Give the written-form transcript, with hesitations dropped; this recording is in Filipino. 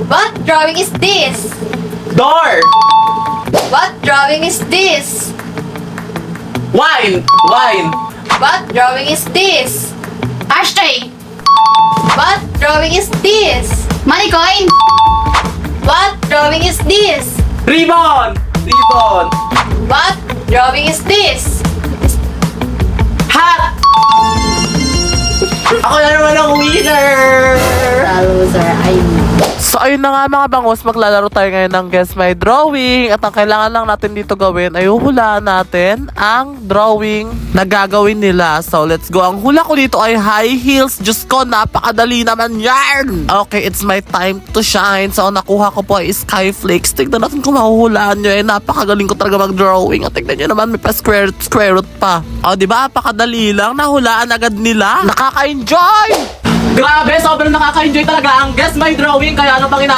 What drawing is this? Door! What drawing is this? Wine! Wine! What drawing is this? Ashtray. What drawing is this? Money coin. What drawing is this? Ribbon! Ribbon! What drawing is this? Hat! Ako na naman ang winner! Loser, So ayun na nga mga bangus, maglalaro tayo ngayon ng Guess My Drawing. At ang kailangan lang natin dito gawin ay huhulaan natin ang drawing na gagawin nila. So let's go. Ang hula ko dito ay high heels. Diyos ko, napakadali naman yan! Okay, it's my time to shine. So ang nakuha ko po ay skyflakes. Tignan natin kung mahuhulaan nyo. Napakagaling ko talaga mag-drawing. At tignan nyo naman, may pa square root pa. O diba, napakadali lang. Nahulaan agad nila. Nakaka-enjoy! Grabe, sobrang nakaka-enjoy talaga ang Guess My Drawing. Kaya ano pang